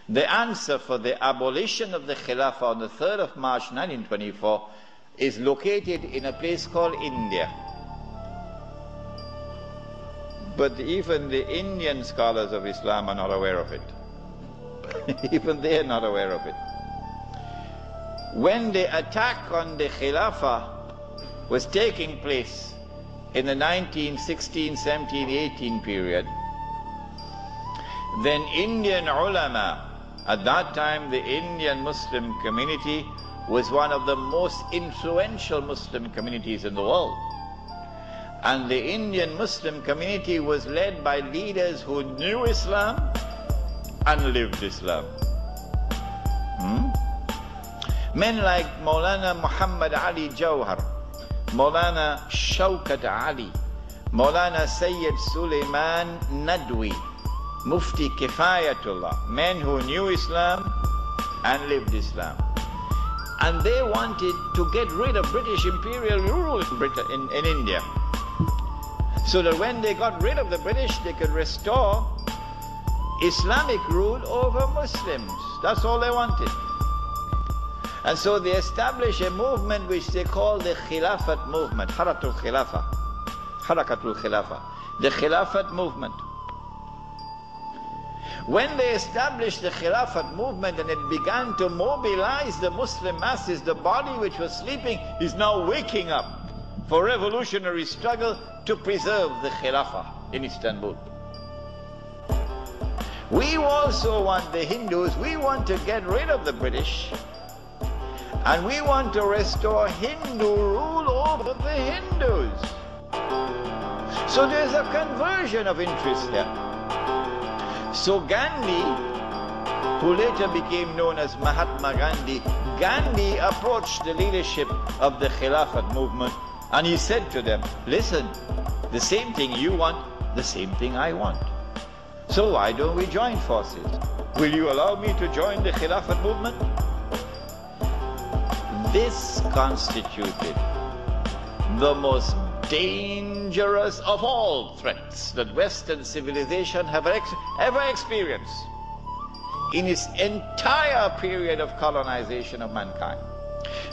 The answer for the abolition of the Khilafah on the 3rd of March 1924 is located in a place called India. But even the Indian scholars of Islam are not aware of it. Even they are not aware of it. When the attack on the Khilafah was taking place in the 1916, 17, 18 period, then Indian ulama, at that time the Indian Muslim community was one of the most influential Muslim communities in the world. And the Indian Muslim community was led by leaders who knew Islam and lived Islam. Men like Maulana Muhammad Ali Jawhar, Maulana Shaukat Ali, Maulana Sayyid Sulaiman Nadwi, Mufti Kifayatullah, men who knew Islam and lived Islam. And they wanted to get rid of British imperial rule in India, so that when they got rid of the British, they could restore Islamic rule over Muslims. That's all they wanted. And so they established a movement which they call the Khilafat movement, Harakatul Khilafah, the Khilafat movement. When they established the Khilafat movement and it began to mobilize the Muslim masses, the body which was sleeping is now waking up for revolutionary struggle to preserve the Khilafah in Istanbul. We also want the Hindus, we want to get rid of the British, and we want to restore Hindu rule over the Hindus. So there's a conversion of interest here. So Gandhi, who later became known as Mahatma Gandhi, Gandhi approached the leadership of the Khilafat movement and he said to them, listen, the same thing you want, the same thing I want. So why don't we join forces? Will you allow me to join the Khilafat movement? This constituted the most dangerous of all threats that Western civilization have ever experienced in its entire period of colonization of mankind.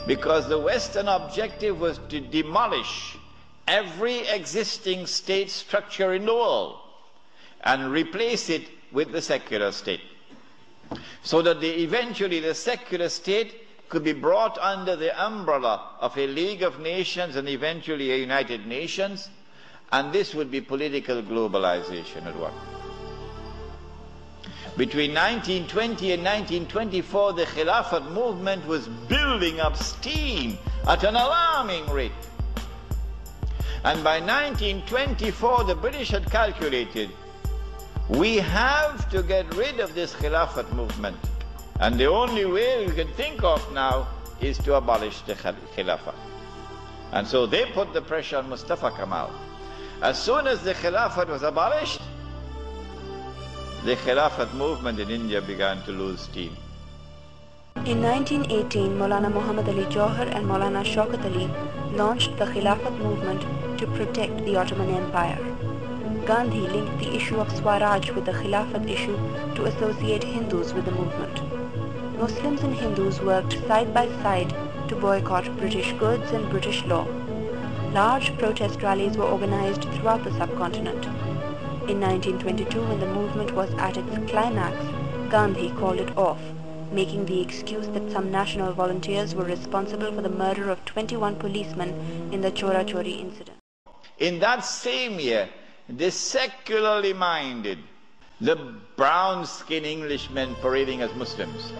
Because the Western objective was to demolish every existing state structure in the world and replace it with the secular state, so that eventually the secular state could be brought under the umbrella of a League of Nations and eventually a United Nations, and this would be political globalization at work. Between 1920 and 1924, the Khilafat movement was building up steam at an alarming rate. And by 1924, the British had calculated, we have to get rid of this Khilafat movement. And the only way we can think of now is to abolish the Khilafah. And so they put the pressure on Mustafa Kemal. As soon as the Khilafat was abolished, the Khilafat movement in India began to lose steam. In 1918, Maulana Muhammad Ali Jawhar and Maulana Shaukat Ali launched the Khilafat movement to protect the Ottoman Empire. Gandhi linked the issue of Swaraj with the Khilafat issue to associate Hindus with the movement. Muslims and Hindus worked side by side to boycott British goods and British law. Large protest rallies were organized throughout the subcontinent. In 1922, when the movement was at its climax, Gandhi called it off, making the excuse that some national volunteers were responsible for the murder of 21 policemen in the Chora Chori incident. In that same year, the secularly minded, the brown-skinned Englishmen parading as Muslims,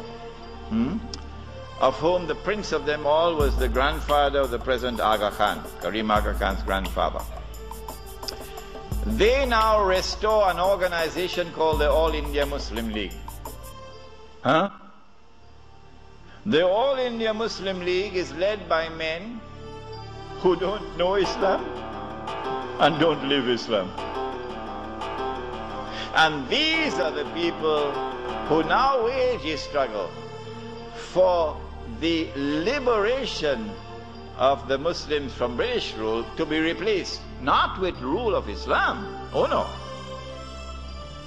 of whom the prince of them all was the grandfather of the present Aga Khan, Karim Aga Khan's grandfather. They now restore an organization called the All India Muslim League. The All India Muslim League is led by men who don't know Islam and don't live Islam. And these are the people who now wage a struggle for the liberation of the Muslims from British rule to be replaced, not with rule of Islam, oh no,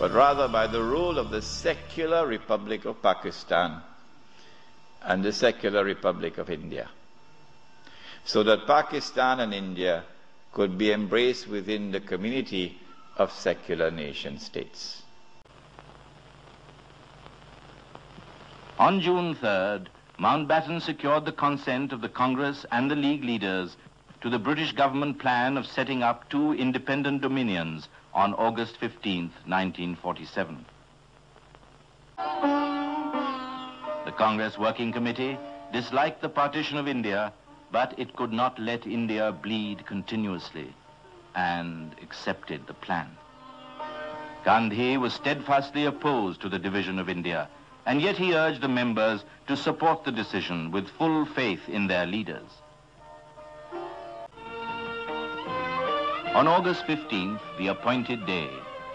but rather by the rule of the secular Republic of Pakistan and the secular Republic of India, so that Pakistan and India could be embraced within the community of secular nation states. On June 3rd, Mountbatten secured the consent of the Congress and the League leaders to the British government plan of setting up two independent dominions on August 15th, 1947. The Congress Working Committee disliked the partition of India, but it could not let India bleed continuously and accepted the plan. Gandhi was steadfastly opposed to the division of India, and yet he urged the members to support the decision with full faith in their leaders. On August 15th, the appointed day,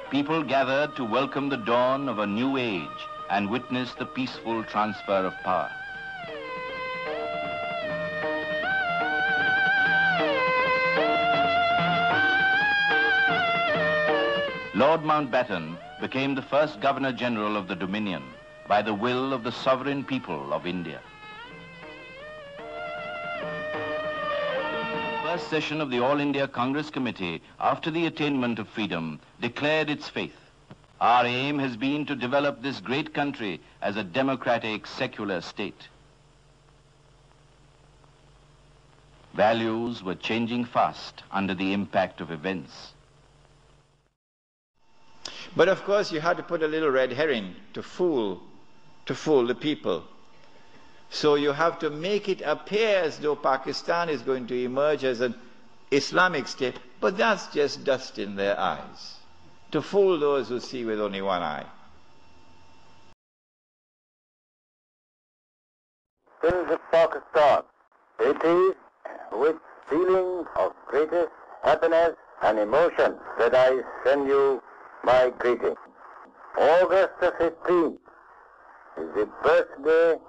people gathered to welcome the dawn of a new age and witness the peaceful transfer of power. Lord Mountbatten became the first Governor-General of the Dominion by the will of the sovereign people of India. The first session of the All India Congress Committee after the attainment of freedom declared its faith. Our aim has been to develop this great country as a democratic, secular state. Values were changing fast under the impact of events. But of course you had to put a little red herring to fool the people. So you have to make it appear as though Pakistan is going to emerge as an Islamic state, but that's just dust in their eyes, to fool those who see with only one eye. Citizens of Pakistan, it is with feelings of greatest happiness and emotion that I send you my greeting. August the 15th is the birthday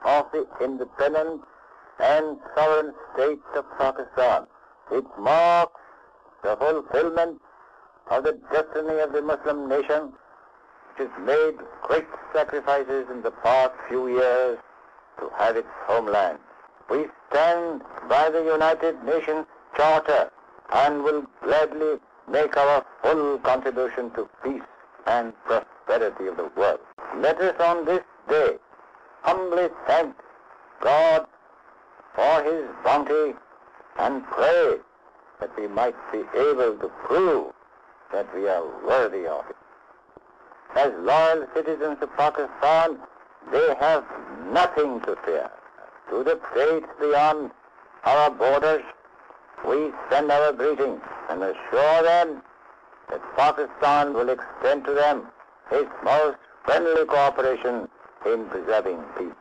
of the independent and sovereign state of Pakistan. It marks the fulfillment of the destiny of the Muslim nation, which has made great sacrifices in the past few years to have its homeland. We stand by the United Nations Charter and will gladly make our full contribution to peace and prosperity of the world. Let us on this day humbly thank God for His bounty and pray that we might be able to prove that we are worthy of it. As loyal citizens of Pakistan, they have nothing to fear. To the states beyond our borders, we send our greetings and assure them that Pakistan will extend to them its most friendly cooperation in preserving peace.